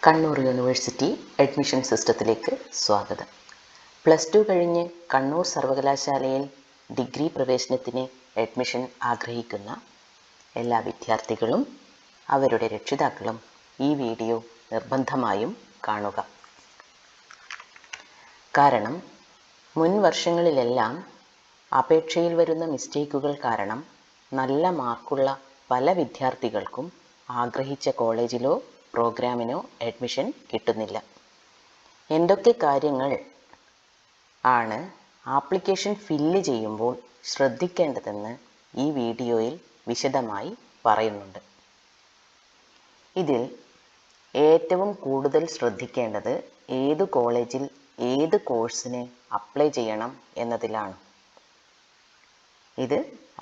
Kannur university admission സിസ്റ്റത്തിലേക്ക് സ്വാഗതം. +2 കഴിഞ്ഞ് കണ്ണൂർ സർവകലാശാലയിൽ ഡിഗ്രി പ്രവേശനത്തിന് അഡ്മിഷൻ ആഗ്രഹിക്കുന്ന എല്ലാ വിദ്യാർത്ഥികളും അവരുടെ രക്ഷിതാക്കളും ഈ വീഡിയോ നിർബന്ധമായും കാണുക. കാരണം മുൻ വർഷങ്ങളിലെല്ലാം അപേക്ഷയിൽ വരുന്ന മിസ്റ്റേക്കുകൾ കാരണം നല്ല മാർക്കുള്ള പല വിദ്യാർത്ഥികൾക്കും ആഗ്രഹിച്ച കോളേജിലോ പ്രോഗ്രാമിനോ അഡ്മിഷൻ കിട്ടുന്നില്ല. എന്തൊക്കെ കാര്യങ്ങൾ ആണ് ആപ്ലിക്കേഷൻ ഫില്ല് ചെയ്യുമ്പോൾ ശ്രദ്ധിക്കേണ്ടതെന്ന് ഈ വീഡിയോയിൽ വിശദമായി പറയുന്നുണ്ട്. ഇതിൽ ഏറ്റവും കൂടുതൽ ശ്രദ്ധിക്കേണ്ടത് ഏത് കോളേജിൽ ഏത് കോഴ്സിന് അപ്ലൈ ചെയ്യണം എന്നതിലാണ്. ഇത്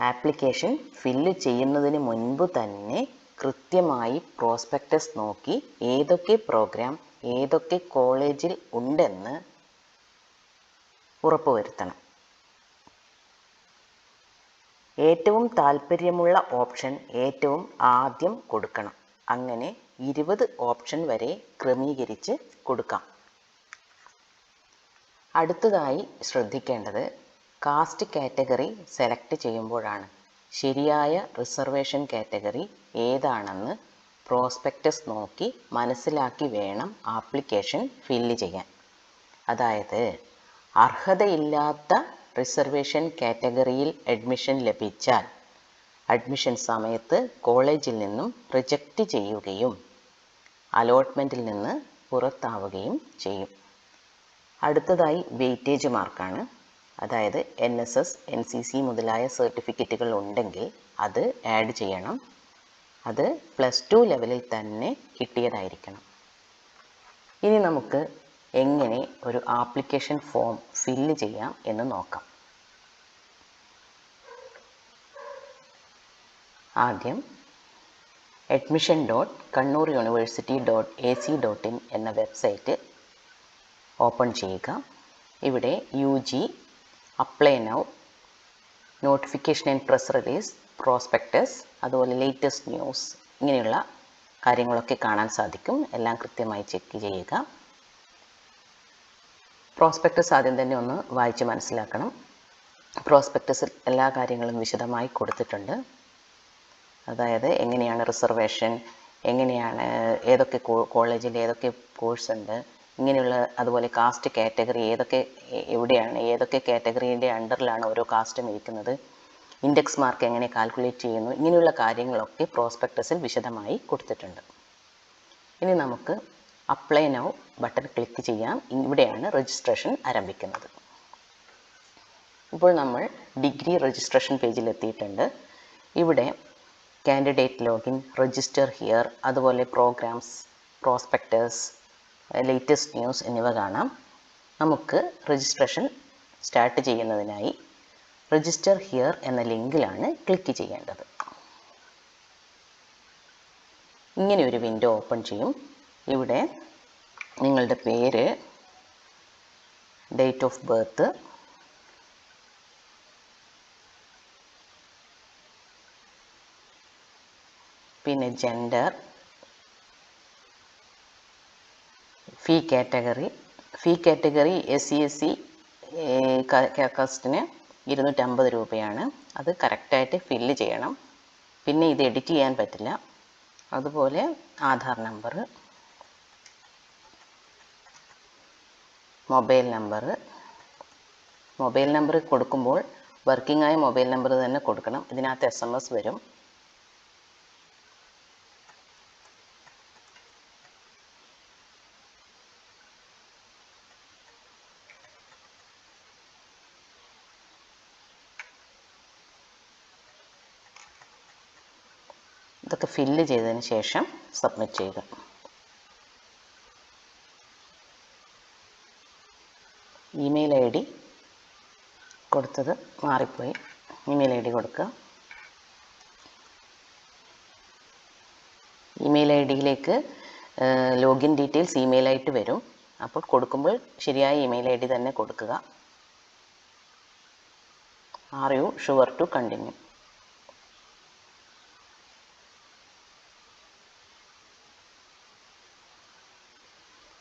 ആപ്ലിക്കേഷൻ ഫില്ല് ചെയ്യുന്നതിന് മുൻപ് തന്നെ കൃത്യമായി പ്രോസ്പെക്ടസ് നോക്കി ഏതൊക്കെ പ്രോഗ്രാം ഏതൊക്കെ കോളേജിൽ ഉണ്ടെന്ന് ഉറപ്പുവരുത്തണം. ഏറ്റവും താല്പര്യമുള്ള ഓപ്ഷൻ ഏറ്റവും ആദ്യം കൊടുക്കണം. അങ്ങനെ 20 ഓപ്ഷൻ വരെ ക്രമീകരിച്ച് കൊടുക്കാം. അടുത്തതായി ശ്രദ്ധിക്കേണ്ടത് കാസ്റ്റ് കാറ്റഗറി സെലക്ട് ചെയ്യുമ്പോഴാണ്. ശരിയായ റിസർവേഷൻ കാറ്റഗറി ഏതാണെന്ന് പ്രോസ്പെക്ടസ് നോക്കി മനസ്സിലാക്കി വേണം ആപ്ലിക്കേഷൻ ഫില്ല് ചെയ്യാൻ. അതായത് അർഹതയില്ലാത്ത റിസർവേഷൻ കാറ്റഗറിയിൽ അഡ്മിഷൻ ലഭിച്ചാൽ അഡ്മിഷൻ സമയത്ത് കോളേജിൽ നിന്നും റിജക്റ്റ് ചെയ്യുകയും അലോട്ട്മെൻറ്റിൽ നിന്ന് പുറത്താവുകയും ചെയ്യും. അടുത്തതായി വെയിറ്റേജ് മാർക്കാണ്. അതായത് NSS, NCC മുതലായ സർട്ടിഫിക്കറ്റുകൾ ഉണ്ടെങ്കിൽ അത് ആഡ് ചെയ്യണം. അത് +2 ലെവലിൽ തന്നെ കിട്ടിയതായിരിക്കണം. ഇനി നമുക്ക് എങ്ങനെ ഒരു ആപ്ലിക്കേഷൻ ഫോം ഫില്ല് ചെയ്യാം എന്ന് നോക്കാം. ആദ്യം admission.kannuruniversity.ac.in എന്ന വെബ്സൈറ്റ് ഓപ്പൺ ചെയ്യുക. ഇവിടെ UG, apply now, notification and press release, prospectus, അതുപോലെ ലേറ്റസ്റ്റ് ന്യൂസ് ഇങ്ങനെയുള്ള കാര്യങ്ങളൊക്കെ കാണാൻ സാധിക്കും. എല്ലാം കൃത്യമായി ചെക്ക് ചെയ്യുക. പ്രോസ്പെക്ടസ് ആദ്യം തന്നെ ഒന്ന് വായിച്ച് മനസ്സിലാക്കണം. പ്രോസ്പെക്ടസിൽ എല്ലാ കാര്യങ്ങളും വിശദമായി കൊടുത്തിട്ടുണ്ട്. അതായത് എങ്ങനെയാണ് റിസർവേഷൻ, എങ്ങനെയാണ് ഏതൊക്കെ കോളേജിൽ ഏതൊക്കെ കോഴ്സ് ഉണ്ട്, ഇങ്ങനെയുള്ള, അതുപോലെ കാസ്റ്റ് കാറ്റഗറി എവിടെയാണ്, ഏതൊക്കെ കാറ്റഗറീൻ്റെ അണ്ടറിലാണ് ഓരോ കാസ്റ്റും ഇരിക്കുന്നത്, ഇൻഡെക്സ് മാർക്ക് എങ്ങനെ കാൽക്കുലേറ്റ് ചെയ്യുന്നു, ഇങ്ങനെയുള്ള കാര്യങ്ങളൊക്കെ പ്രോസ്പെക്ടസിൽ വിശദമായി കൊടുത്തിട്ടുണ്ട്. ഇനി നമുക്ക് അപ്ലൈ നൗ ബട്ടൺ ക്ലിക്ക് ചെയ്യാം. ഇവിടെയാണ് രജിസ്ട്രേഷൻ ആരംഭിക്കുന്നത്. ഇപ്പോൾ നമ്മൾ ഡിഗ്രി രജിസ്ട്രേഷൻ പേജിൽ എത്തിയിട്ടുണ്ട്. ഇവിടെ കാൻഡിഡേറ്റ് ലോഗിൻ, രജിസ്റ്റർ ഹിയർ, അതുപോലെ പ്രോഗ്രാംസ്, പ്രോസ്പെക്ടസ്, ലേറ്റസ്റ്റ് ന്യൂസ് എന്നിവ കാണാം. നമുക്ക് രജിസ്ട്രേഷൻ സ്റ്റാർട്ട് ചെയ്യുന്നതിനായി രജിസ്റ്റർ ഹിയർ എന്ന ലിങ്കിലാണ് ക്ലിക്ക് ചെയ്യേണ്ടത്. ഇങ്ങനെ ഒരു വിൻഡോ ഓപ്പൺ ചെയ്യും. ഇവിടെ നിങ്ങളുടെ പേര്, ഡേറ്റ് ഓഫ് ബർത്ത്, പിന്നെ ജെൻഡർ, ഫീ കാറ്റഗറി SC/SC കാസ്റ്റിന് 250 രൂപയാണ്. അത് കറക്റ്റായിട്ട് ഫില്ല് ചെയ്യണം. പിന്നെ ഇത് എഡിറ്റ് ചെയ്യാൻ പറ്റില്ല. അതുപോലെ ആധാർ നമ്പർ, മൊബൈൽ നമ്പർ കൊടുക്കുമ്പോൾ വർക്കിംഗ് ആയ മൊബൈൽ നമ്പർ തന്നെ കൊടുക്കണം. ഇതിനകത്ത് SMS വരും. ഇതൊക്കെ ഫില്ല് ചെയ്തതിന് ശേഷം സബ്മിറ്റ് ചെയ്യുക. ഇമെയിൽ ID കൊടുത്തത് മാറിപ്പോയി. ഇമെയിൽ ID കൊടുക്കുക. ഇമെയിൽ IDയിലേക്ക് ലോഗിൻ ഡീറ്റെയിൽസ് ഇമെയിൽ ആയിട്ട് വരും. അപ്പോൾ കൊടുക്കുമ്പോൾ ശരിയായ ഇമെയിൽ ID തന്നെ കൊടുക്കുക. Are you sure to continue?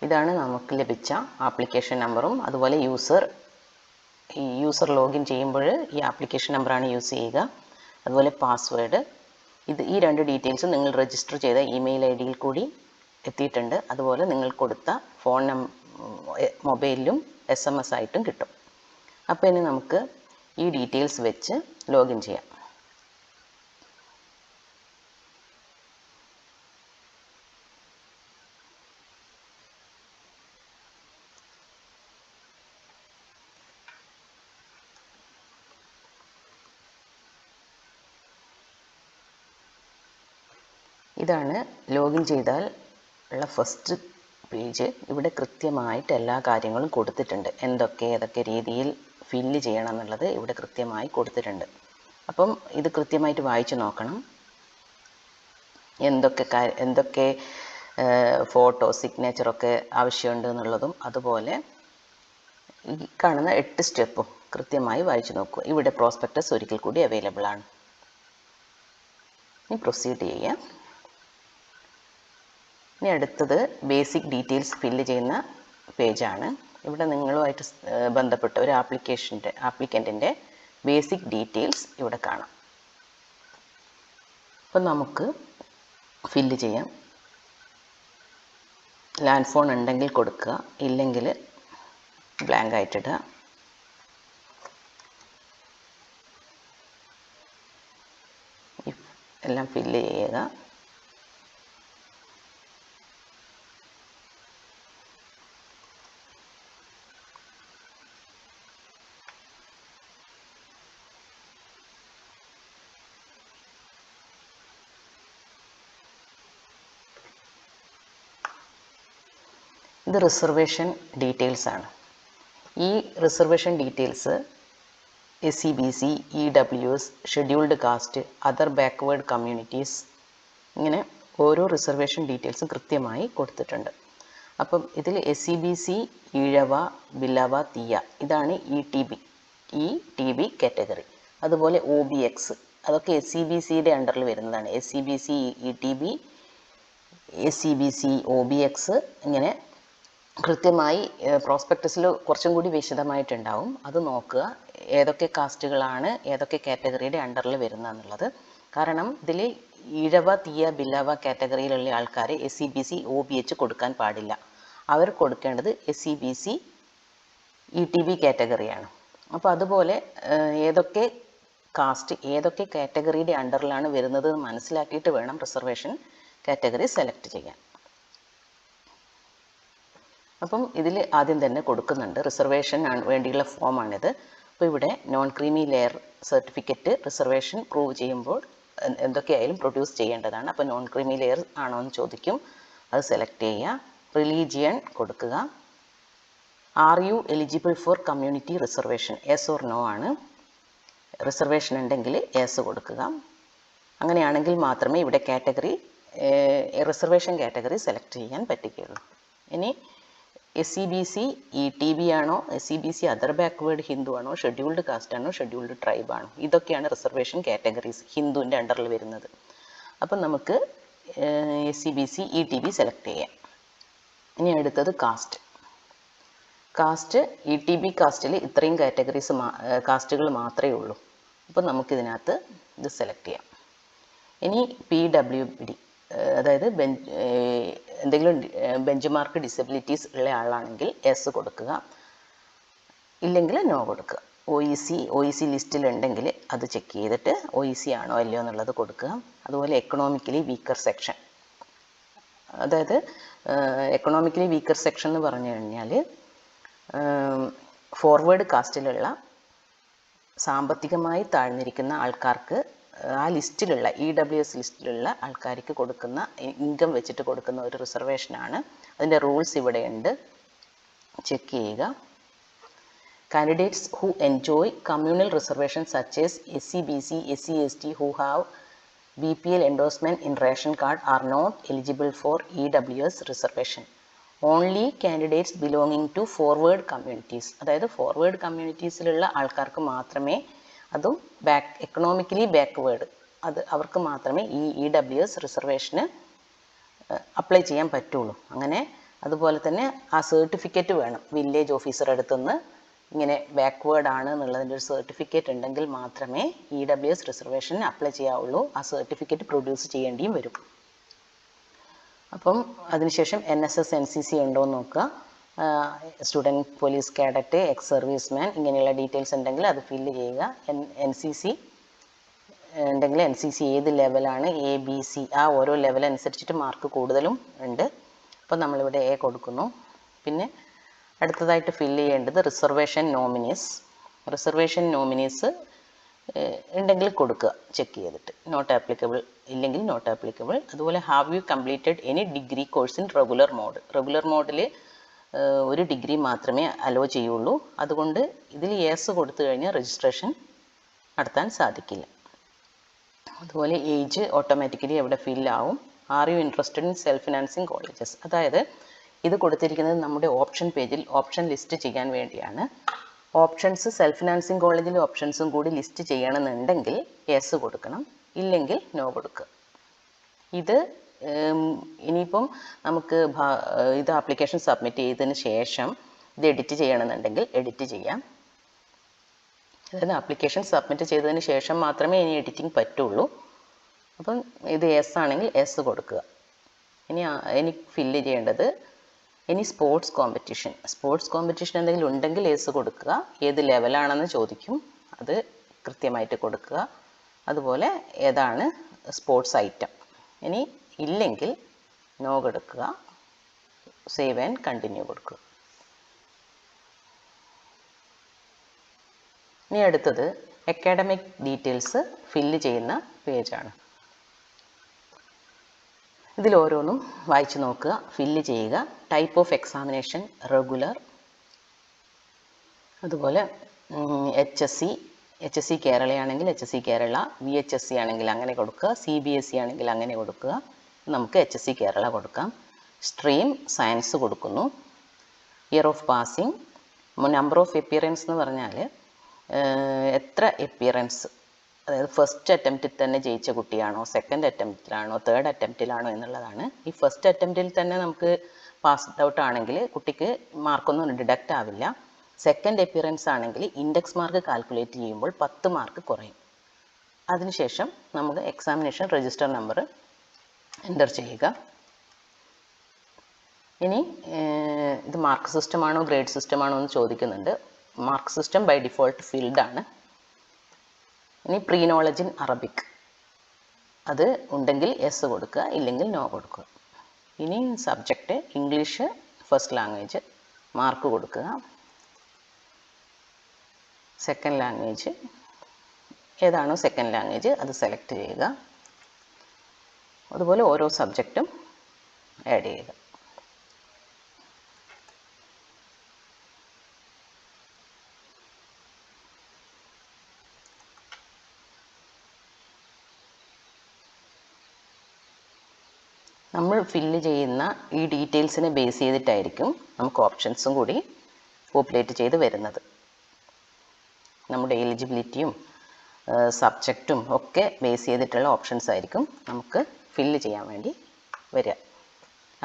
ഇതാണ് നമുക്ക് ലഭിച്ച ആപ്ലിക്കേഷൻ നമ്പറും അതുപോലെ യൂസർ ലോഗിൻ ചെയ്യുമ്പോൾ ഈ ആപ്ലിക്കേഷൻ നമ്പറാണ് യൂസ് ചെയ്യുക. അതുപോലെ പാസ്വേഡ്. ഈ രണ്ട് ഡീറ്റെയിൽസും നിങ്ങൾ രജിസ്റ്റർ ചെയ്ത ഇമെയിൽ ID യിൽ കൂടി എത്തിയിട്ടുണ്ട്. അതുപോലെ നിങ്ങൾ കൊടുത്ത മൊബൈലിലും SMS ആയിട്ടും കിട്ടും. അപ്പോൾ ഇനി നമുക്ക് ഈ ഡീറ്റെയിൽസ് വെച്ച് ലോഗിൻ ചെയ്യാം. ഇതാണ് ലോഗിൻ ചെയ്താൽ ഉള്ള ഫസ്റ്റ് പേജ്. ഇവിടെ കൃത്യമായിട്ട് എല്ലാ കാര്യങ്ങളും കൊടുത്തിട്ടുണ്ട്. ഏതൊക്കെ രീതിയിൽ ഫില്ല് ചെയ്യണം എന്നുള്ളത് ഇവിടെ കൃത്യമായി കൊടുത്തിട്ടുണ്ട്. അപ്പം ഇത് കൃത്യമായിട്ട് വായിച്ചു നോക്കണം. എന്തൊക്കെ ഫോട്ടോ സിഗ്നേച്ചറൊക്കെ ആവശ്യമുണ്ട് എന്നുള്ളതും അതുപോലെ ഈ കാണുന്ന 8 സ്റ്റെപ്പും കൃത്യമായി വായിച്ചു നോക്കുക. ഇവിടെ പ്രോസ്പെക്ടസ് ഒരിക്കൽ കൂടി അവൈലബിൾ ആണ്. ഇനി പ്രൊസീഡ് ചെയ്യാം. ഇനി അടുത്തത് ബേസിക് ഡീറ്റെയിൽസ് ഫില്ല് ചെയ്യുന്ന പേജാണ്. ഇവിടെ നിങ്ങളുമായിട്ട് ബന്ധപ്പെട്ട ഒരു ആപ്ലിക്കൻറ്റിൻ്റെ ബേസിക് ഡീറ്റെയിൽസ് ഇവിടെ കാണാം. അപ്പം നമുക്ക് ഫില്ല് ചെയ്യാം. ലാൻഡ് ഫോൺ ഉണ്ടെങ്കിൽ കൊടുക്കുക, ഇല്ലെങ്കിൽ ബ്ലാങ്ക് ആയിട്ടിടുക. എല്ലാം ഫില്ല് ചെയ്യുക. ഇത് റിസർവേഷൻ ഡീറ്റെയിൽസ് ആണ്. ഈ reservation details SCBC, EWS, scheduled caste, other backward communities, ഇങ്ങനെ ഓരോ റിസർവേഷൻ ഡീറ്റെയിൽസും കൃത്യമായി കൊടുത്തിട്ടുണ്ട്. അപ്പം ഇതിൽ SCBC, ഈഴവ, ബിലവ, തീയ ഇതാണ് ETB കാറ്റഗറി. അതുപോലെ OBX അതൊക്കെ SCBCയുടെ അണ്ടറിൽ വരുന്നതാണ്. SCBC, ETB, SCBC, OBX ഇങ്ങനെ കൃത്യമായി പ്രോസ്പെക്ടസിൽ കുറച്ചും കൂടി വിശദമായിട്ടുണ്ടാവും. അത് നോക്കുക, ഏതൊക്കെ കാസ്റ്റുകളാണ് ഏതൊക്കെ കാറ്റഗറിയുടെ അണ്ടറിൽ വരുന്നതെന്നുള്ളത്. കാരണം ഇതിൽ ഈഴവ, തീയ, ബിലവ കാറ്റഗറിയിലുള്ള ആൾക്കാർ SCBC, OBH കൊടുക്കാൻ പാടില്ല. അവർ കൊടുക്കേണ്ടത് SCBC, ETB കാറ്റഗറിയാണ്. അപ്പോൾ അതുപോലെ ഏതൊക്കെ കാസ്റ്റ് ഏതൊക്കെ കാറ്റഗറിയുടെ അണ്ടറിലാണ് വരുന്നത് മനസ്സിലാക്കിയിട്ട് വേണം റിസർവേഷൻ കാറ്റഗറി സെലക്ട് ചെയ്യാൻ. അപ്പം ഇതിൽ ആദ്യം തന്നെ കൊടുക്കുന്നുണ്ട്, റിസർവേഷൻ വേണ്ടിയുള്ള ഫോമാണിത്. അപ്പോൾ ഇവിടെ non creamy layer certificate reservation prove ചെയ്യുമ്പോൾ എന്തൊക്കെയായാലും പ്രൊഡ്യൂസ് ചെയ്യേണ്ടതാണ്. അപ്പോൾ നോൺ ക്രീമി ലെയർ ആണോ എന്ന് ചോദിക്കും, അത് സെലക്ട് ചെയ്യുക. റിലീജിയൻ കൊടുക്കുക. Are you eligible for community reservation, yes or no ആണ്. റിസർവേഷൻ ഉണ്ടെങ്കിൽ യെസ് കൊടുക്കുക. അങ്ങനെയാണെങ്കിൽ മാത്രമേ ഇവിടെ റിസർവേഷൻ കാറ്റഗറി സെലക്ട് ചെയ്യാൻ പറ്റുകയുള്ളൂ. ഇനി SCBC, ETB ആണോ, SCBC അതർ ബാക്ക്വേർഡ് ഹിന്ദു ആണോ, ഷെഡ്യൂൾഡ് കാസ്റ്റ് ആണോ, ഷെഡ്യൂൾഡ് ട്രൈബ് ആണോ, ഇതൊക്കെയാണ് റിസർവേഷൻ കാറ്റഗറീസ് ഹിന്ദുവിൻ്റെ അണ്ടറിൽ വരുന്നത്. അപ്പം നമുക്ക് SCBC, ETB സെലക്ട് ചെയ്യാം. ഇനി അടുത്തത് കാസ്റ്റ് ETB കാസ്റ്റിൽ ഇത്രയും കാസ്റ്റുകൾ മാത്രമേ ഉള്ളൂ. അപ്പം നമുക്കിതിനകത്ത് ഇത് സെലക്ട് ചെയ്യാം. ഇനി PWD അതായത് എന്തെങ്കിലും ബെഞ്ച് മാർക്ക് ഡിസബിലിറ്റീസ് ഉള്ള ആളാണെങ്കിൽ യെസ് കൊടുക്കുക, ഇല്ലെങ്കിൽ നോ കൊടുക്കുക. OEC ലിസ്റ്റിലുണ്ടെങ്കിൽ അത് ചെക്ക് ചെയ്തിട്ട് OEC ആണോ അല്ലയോ എന്നുള്ളത് കൊടുക്കുക. അതുപോലെ എക്കണോമിക്കലി വീക്കർ സെക്ഷൻ, അതായത് എക്കണോമിക്കലി വീക്കർ സെക്ഷൻ എന്ന് പറഞ്ഞു കഴിഞ്ഞാൽ ഫോർവേഡ് കാസ്റ്റിലുള്ള സാമ്പത്തികമായി താഴ്ന്നിരിക്കുന്ന ആൾക്കാർക്ക് ആ ലിസ്റ്റിലുള്ള EWS ലിസ്റ്റിലുള്ള ആൾക്കാർക്ക് കൊടുക്കുന്ന ഇൻകം വെച്ചിട്ട് കൊടുക്കുന്ന ഒരു റിസർവേഷനാണ്. അതിൻ്റെ റൂൾസ് ഇവിടെയുണ്ട്, ചെക്ക് ചെയ്യുക. Candidates who enjoy communal reservation such as SCBC, SC, ST who have BPL endorsement in ration card are not eligible for EWS reservation. Only candidates belonging to forward communities, അതായത് forward കമ്മ്യൂണിറ്റീസിലുള്ള ആൾക്കാർക്ക് മാത്രമേ, അതും economically backward, അവർക്ക് മാത്രമേ ഈ EWS റിസർവേഷന് apply ചെയ്യാൻ പറ്റുള്ളൂ. അങ്ങനെ അതുപോലെ തന്നെ ആ സർട്ടിഫിക്കറ്റ് വേണം. വില്ലേജ് ഓഫീസറുടെ അടുത്തുനിന്ന് ഇങ്ങനെ ബാക്ക്വേർഡ് ആണ് എന്നുള്ളതിൻ്റെ ഒരു സർട്ടിഫിക്കറ്റ് ഉണ്ടെങ്കിൽ മാത്രമേ EWS റിസർവേഷൻ അപ്ലൈ ചെയ്യാവുള്ളൂ. ആ സർട്ടിഫിക്കറ്റ് പ്രൊഡ്യൂസ് ചെയ്യേണ്ടിയും വരും. അപ്പം അതിനുശേഷം NSS NCC ഉണ്ടോ എന്ന് നോക്കുക. Student, police cadet, ex serviceman ഇങ്ങനെയുള്ള ഡീറ്റെയിൽസ് ഉണ്ടെങ്കിൽ അത് ഫില്ല് ചെയ്യുക. NCC ഉണ്ടെങ്കിൽ NCC ഏത് ലെവലാണ്, ABC, ആ ഓരോ ലെവൽ അനുസരിച്ചിട്ട് മാർക്ക് കൂടുതലും ഉണ്ട്. അപ്പോൾ നമ്മളിവിടെ A കൊടുക്കുന്നു. പിന്നെ അടുത്തതായിട്ട് ഫില്ല് ചെയ്യേണ്ടത് റിസർവേഷൻ നോമിനീസ്. റിസർവേഷൻ നോമിനീസ് ഉണ്ടെങ്കിൽ കൊടുക്കുക, ചെക്ക് ചെയ്തിട്ട്. നോട്ട് ആപ്ലിക്കബിൾ ഇല്ലെങ്കിൽ നോട്ട് ആപ്ലിക്കബിൾ. അതുപോലെ have you completed any degree course in regular mode. Regular മോഡിൽ ഒരു ഡിഗ്രി മാത്രമേ അലോ ചെയ്യുള്ളൂ. അതുകൊണ്ട് ഇതിൽ യെസ് കൊടുത്തു കഴിഞ്ഞാൽ രജിസ്ട്രേഷൻ നടത്താൻ സാധിക്കില്ല. അതുപോലെ ഏജ് ഓട്ടോമാറ്റിക്കലി അവിടെ ഫില്ലാവും. Are you interested in self financing colleges. അതായത് ഇത് കൊടുത്തിരിക്കുന്നത് നമ്മുടെ ഓപ്ഷൻ പേജിൽ ഓപ്ഷൻ ലിസ്റ്റ് ചെയ്യാൻ വേണ്ടിയാണ്. ഓപ്ഷൻസ് സെൽഫ് ഫിനാൻസിങ് കോളേജിലെ ഓപ്ഷൻസും കൂടി ലിസ്റ്റ് ചെയ്യണമെന്നുണ്ടെങ്കിൽ യെസ് കൊടുക്കണം, ഇല്ലെങ്കിൽ നോ കൊടുക്കുക. ഇത് ഇനിയിപ്പം നമുക്ക് ഇത് ആപ്ലിക്കേഷൻ സബ്മിറ്റ് ചെയ്തതിന് ശേഷം ഇത് എഡിറ്റ് ചെയ്യണമെന്നുണ്ടെങ്കിൽ എഡിറ്റ് ചെയ്യാം. അതായത് ആപ്ലിക്കേഷൻ സബ്മിറ്റ് ചെയ്തതിന് ശേഷം മാത്രമേ ഇനി എഡിറ്റിംഗ് പറ്റുള്ളൂ. അപ്പം ഇത് യെസ് ആണെങ്കിൽ യെസ് കൊടുക്കുക. ഇനി ഫില്ല് ചെയ്യേണ്ടത് സ്പോർട്സ് കോമ്പറ്റീഷൻ എന്തെങ്കിലും ഉണ്ടെങ്കിൽ യെസ് കൊടുക്കുക. ഏത് ലെവലാണെന്ന് ചോദിക്കും, അത് കൃത്യമായിട്ട് കൊടുക്കുക. അതുപോലെ ഏതാണ് സ്പോർട്സ് ഐറ്റം. ഇനി ഇല്ലെങ്കിൽ നോ കൊടുക്കുക, സേവ് ആൻഡ് കണ്ടിന്യൂ കൊടുക്കുക. ഇനി അടുത്തത് അക്കാഡമിക് ഡീറ്റെയിൽസ് ഫില്ല് ചെയ്യുന്ന പേജാണ്. ഇതിലോരോന്നും വായിച്ചു നോക്കുക, ഫില്ല് ചെയ്യുക. ടൈപ്പ് ഓഫ് എക്സാമിനേഷൻ റെഗുലർ, അതുപോലെ HSC കേരളയാണെങ്കിൽ HSC കേരള, VHSC ആണെങ്കിൽ അങ്ങനെ കൊടുക്കുക, CBSE ആണെങ്കിൽ അങ്ങനെ കൊടുക്കുക. നമുക്ക് HSC കേരള കൊടുക്കാം. സ്ട്രീം സയൻസ് കൊടുക്കുന്നു. Year of passing, number of appearance എന്ന് പറഞ്ഞാൽ എത്ര എപ്പിയറൻസ്, അതായത് ഫസ്റ്റ് അറ്റംപ്റ്റിൽ തന്നെ ജയിച്ച കുട്ടിയാണോ, സെക്കൻഡ് അറ്റംപ്റ്റിലാണോ, തേർഡ് അറ്റംപ്റ്റിലാണോ എന്നുള്ളതാണ്. ഈ ഫസ്റ്റ് അറ്റംപ്റ്റിൽ തന്നെ നമുക്ക് പാസ്ഡ് ഔട്ട് ആണെങ്കിൽ കുട്ടിക്ക് മാർക്കൊന്നും ഡിഡക്റ്റ് ആവില്ല. സെക്കൻഡ് എപ്പിയറൻസ് ആണെങ്കിൽ ഇൻഡെക്സ് മാർക്ക് കാൽക്കുലേറ്റ് ചെയ്യുമ്പോൾ 10 മാർക്ക് കുറയും. അതിനുശേഷം നമുക്ക് എക്സാമിനേഷൻ രജിസ്റ്റർ നമ്പർ എൻ്റർ ചെയ്യുക. ഇനി ഇത് മാർക്ക് സിസ്റ്റമാണോ ഗ്രേഡ് സിസ്റ്റമാണോ എന്ന് ചോദിക്കുന്നുണ്ട്. Mark system by default field ആണ്. ഇനി പ്രീ നോളജ് ഇൻ അറബിക്, അത് ഉണ്ടെങ്കിൽ യെസ് കൊടുക്കുക, ഇല്ലെങ്കിൽ നോ കൊടുക്കുക. ഇനി subject English first language, mark കൊടുക്കുക. സെക്കൻഡ് ലാംഗ്വേജ് ഏതാണോ സെക്കൻഡ് ലാംഗ്വേജ് അത് സെലക്ട് ചെയ്യുക. അതുപോലെ ഓരോ സബ്ജക്റ്റും ആഡ് ചെയ്യുക. നമ്മൾ ഫില്ല് ചെയ്യുന്ന ഈ ഡീറ്റെയിൽസിനെ ബേസ് ചെയ്തിട്ടായിരിക്കും നമുക്ക് ഓപ്ഷൻസും കൂടി പോപ്പുലേറ്റ് ചെയ്ത് വരുന്നത്. നമ്മുടെ എലിജിബിലിറ്റിയും സബ്ജക്റ്റും ഒക്കെ ബേസ് ചെയ്തിട്ടുള്ള ഓപ്ഷൻസ് ആയിരിക്കും നമുക്ക് ഫില്ല് ചെയ്യാൻ വേണ്ടി വരിക.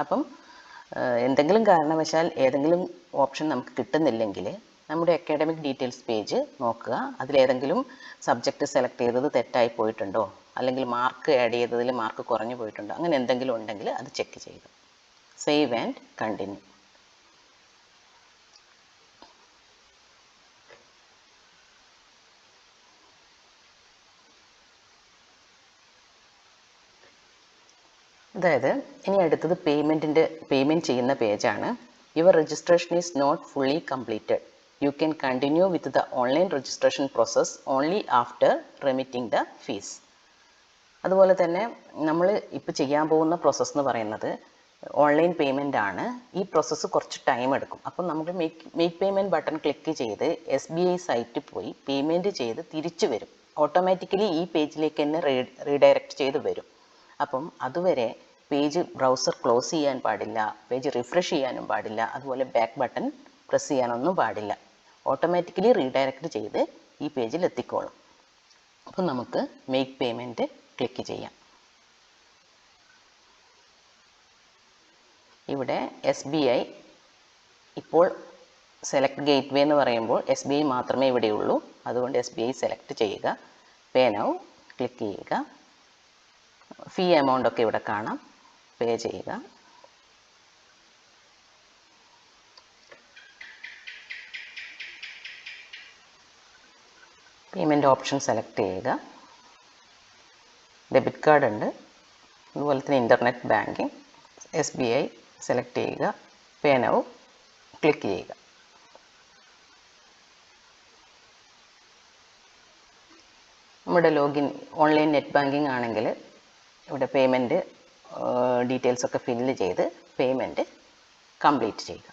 അപ്പം എന്തെങ്കിലും കാരണവശാൽ ഏതെങ്കിലും ഓപ്ഷൻ നമുക്ക് കിട്ടുന്നില്ലെങ്കിൽ നമ്മുടെ അക്കാഡമിക് ഡീറ്റെയിൽസ് പേജ് നോക്കുക. അതിലേതെങ്കിലും സബ്ജക്റ്റ് സെലക്ട് ചെയ്തത് തെറ്റായി പോയിട്ടുണ്ടോ, അല്ലെങ്കിൽ മാർക്ക് ആഡ് ചെയ്തതിൽ മാർക്ക് കുറഞ്ഞു പോയിട്ടുണ്ടോ, അങ്ങനെ എന്തെങ്കിലും ഉണ്ടെങ്കിൽ അത് ചെക്ക് ചെയ്യുക. Save and continue. അതായത് ഇനി അടുത്തത് പേയ്മെൻറ്റ് ചെയ്യുന്ന പേജാണ്. Your registration is not fully completed. You can continue with the online registration process only after remitting the fees. അതുപോലെ തന്നെ നമ്മൾ ഇപ്പോൾ ചെയ്യാൻ പോകുന്ന പ്രോസസ്സ് എന്ന് പറയുന്നത് ഓൺലൈൻ പേയ്മെൻ്റ് ആണ്. ഈ പ്രോസസ്സ് കുറച്ച് ടൈം എടുക്കും. അപ്പം നമുക്ക് മേക്ക് പേയ്മെൻറ്റ് ബട്ടൺ ക്ലിക്ക് ചെയ്ത് SBI സൈറ്റിൽ പോയി പേയ്മെൻറ്റ് ചെയ്ത് തിരിച്ചു വരും. ഓട്ടോമാറ്റിക്കലി ഈ പേജിലേക്ക് തന്നെ റീഡയറക്റ്റ് ചെയ്ത് വരും. അപ്പം അതുവരെ പേജ് ബ്രൗസർ ക്ലോസ് ചെയ്യാൻ പാടില്ല, പേജ് റിഫ്രഷ് ചെയ്യാനും പാടില്ല, അതുപോലെ ബാക്ക് ബട്ടൺ പ്രസ് ചെയ്യാനൊന്നും പാടില്ല. ഓട്ടോമാറ്റിക്കലി റീഡയറക്റ്റ് ചെയ്ത് ഈ പേജിൽ എത്തിക്കോളും. അപ്പം നമുക്ക് മേക്ക് പേയ്മെൻറ്റ് ക്ലിക്ക് ചെയ്യാം. ഇവിടെ SBI ഇപ്പോൾ സെലക്ട് ഗേറ്റ് വേ എന്ന് പറയുമ്പോൾ SBI മാത്രമേ ഇവിടെയുള്ളൂ. അതുകൊണ്ട് SBI സെലക്ട് ചെയ്യുക. പേ നൗ ക്ലിക്ക് ചെയ്യുക. ഫീ എമൗണ്ട് ഒക്കെ ഇവിടെ കാണാം. പേ ചെയ്യുക. പേയ്മെൻറ്റ് ഓപ്ഷൻ സെലക്ട് ചെയ്യുക. ഡെബിറ്റ് കാർഡ് ഉണ്ട്, അതുപോലെ തന്നെ ഇൻ്റർനെറ്റ് ബാങ്കിങ്. SBI സെലക്ട് ചെയ്യുക. പേ നൗ ക്ലിക്ക് ചെയ്യുക. നമ്മുടെ ലോഗിൻ ഓൺലൈൻ നെറ്റ് ബാങ്കിങ് ആണെങ്കിൽ ഇവിടെ പേയ്മെൻറ്റ് ഡീറ്റെയിൽസൊക്കെ ഫില്ല് ചെയ്ത് പേയ്മെൻറ്റ് കംപ്ലീറ്റ് ചെയ്യുക.